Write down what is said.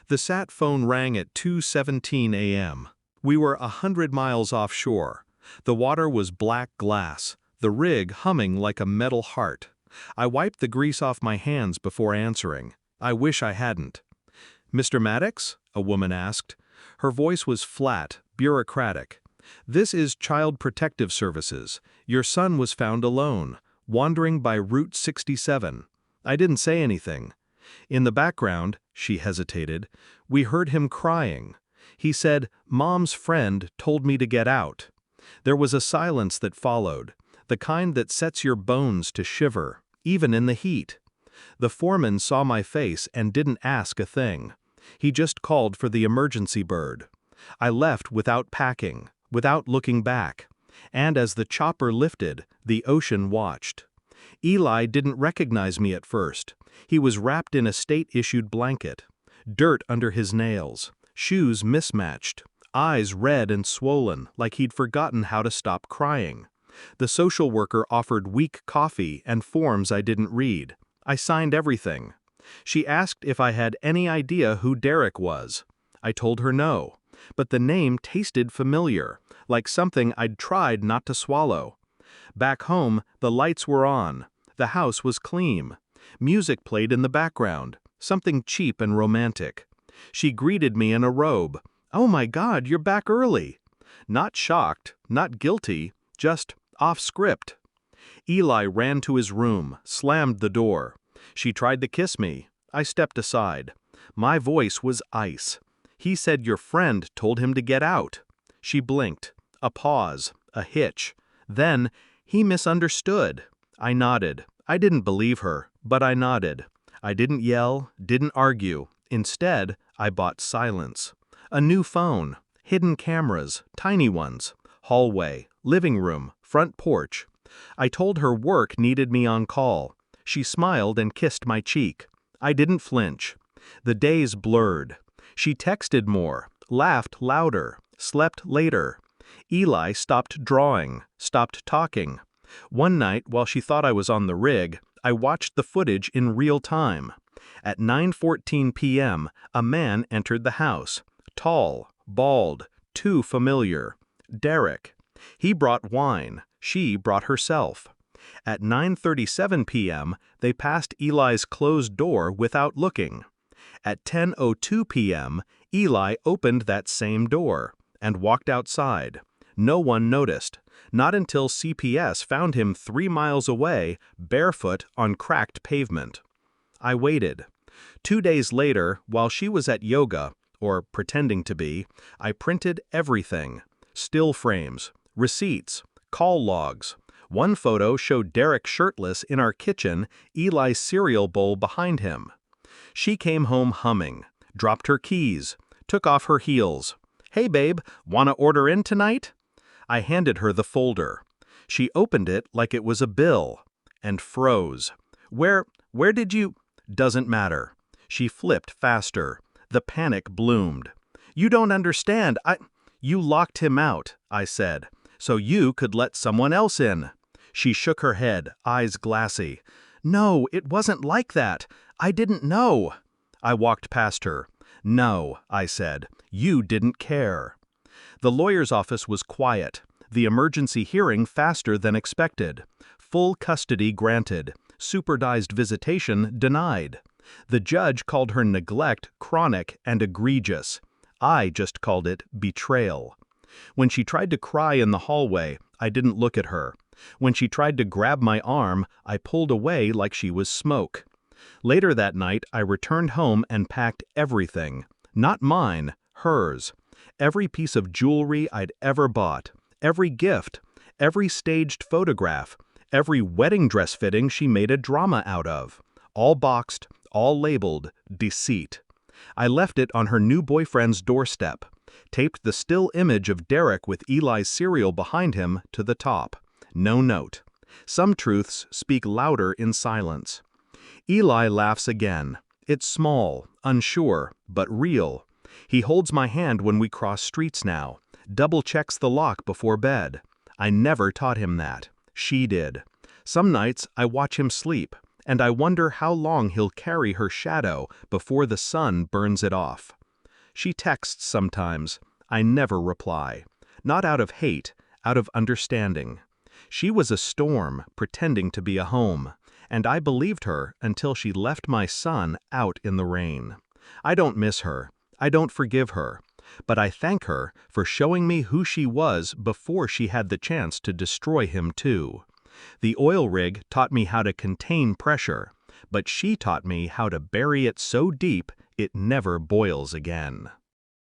The sat phone rang at 2:17 a.m. We were 100 miles offshore. The water was black glass, the rig humming like a metal heart. I wiped the grease off my hands before answering. I wish I hadn't. "Mr. Maddox?" a woman asked. Her voice was flat, bureaucratic. "This is Child Protective Services. Your son was found alone, wandering by Route 67. I didn't say anything. In the background," she hesitated, "we heard him crying. He said, 'Mom's friend told me to get out.'" There was a silence that followed, the kind that sets your bones to shiver, even in the heat. The foreman saw my face and didn't ask a thing. He just called for the emergency bird. I left without packing, without looking back. And as the chopper lifted, the ocean watched. Eli didn't recognize me at first. He was wrapped in a state-issued blanket. Dirt under his nails, shoes mismatched, eyes red and swollen like he'd forgotten how to stop crying. The social worker offered weak coffee and forms I didn't read. I signed everything. She asked if I had any idea who Derek was. I told her no, but the name tasted familiar, like something I'd tried not to swallow. Back home, the lights were on. The house was clean. Music played in the background, something cheap and romantic. She greeted me in a robe. "Oh my God, you're back early." Not shocked, not guilty, just off script. Eli ran to his room, slammed the door. She tried to kiss me. I stepped aside. My voice was ice. "He said your friend told him to get out." She blinked. A pause, a hitch. Then, "He misunderstood." I nodded. I didn't believe her, but I nodded. I didn't yell, didn't argue. Instead, I bought silence. A new phone, hidden cameras, tiny ones, hallway, living room, front porch. I told her work needed me on call. She smiled and kissed my cheek. I didn't flinch. The days blurred. She texted more, laughed louder, slept later. Eli stopped drawing, stopped talking. One night, while she thought I was on the rig, I watched the footage in real time. At 9:14 p.m., a man entered the house. Tall, bald, too familiar. Derek. He brought wine. She brought herself. At 9:37 p.m., they passed Eli's closed door without looking. At 10:02 p.m., Eli opened that same door and walked outside. No one noticed. Not until CPS found him 3 miles away, barefoot on cracked pavement. I waited. 2 days later, while she was at yoga, or pretending to be, I printed everything. Still frames, receipts, call logs. One photo showed Derek shirtless in our kitchen, Eli's cereal bowl behind him. She came home humming, dropped her keys, took off her heels. "Hey babe, wanna order in tonight?" I handed her the folder. She opened it like it was a bill, and froze. Where did you—" "Doesn't matter." She flipped faster. The panic bloomed. "You don't understand. You locked him out," I said, "so you could let someone else in." She shook her head, eyes glassy. "No, it wasn't like that. I didn't know." I walked past her. "No," I said, "you didn't care." The lawyer's office was quiet. The emergency hearing faster than expected. Full custody granted. Supervised visitation denied. The judge called her neglect chronic and egregious. I just called it betrayal. When she tried to cry in the hallway, I didn't look at her. When she tried to grab my arm, I pulled away like she was smoke. Later that night, I returned home and packed everything. Not mine, hers. Every piece of jewelry I'd ever bought. Every gift. Every staged photograph. Every wedding dress fitting she made a drama out of. All boxed, all labeled, deceit. I left it on her new boyfriend's doorstep. Taped the still image of Derek with Eli's cereal behind him to the top. No note. Some truths speak louder in silence. Eli laughs again. It's small, unsure, but real. He holds my hand when we cross streets now. Double-checks the lock before bed. I never taught him that. She did. Some nights I watch him sleep. and I wonder how long he'll carry her shadow before the sun burns it off. She texts sometimes. I never reply. Not out of hate, out of understanding. She was a storm pretending to be a home, and I believed her until she left my son out in the rain. I don't miss her. I don't forgive her. But I thank her for showing me who she was before she had the chance to destroy him too. The oil rig taught me how to contain pressure, but she taught me how to bury it so deep it never boils again.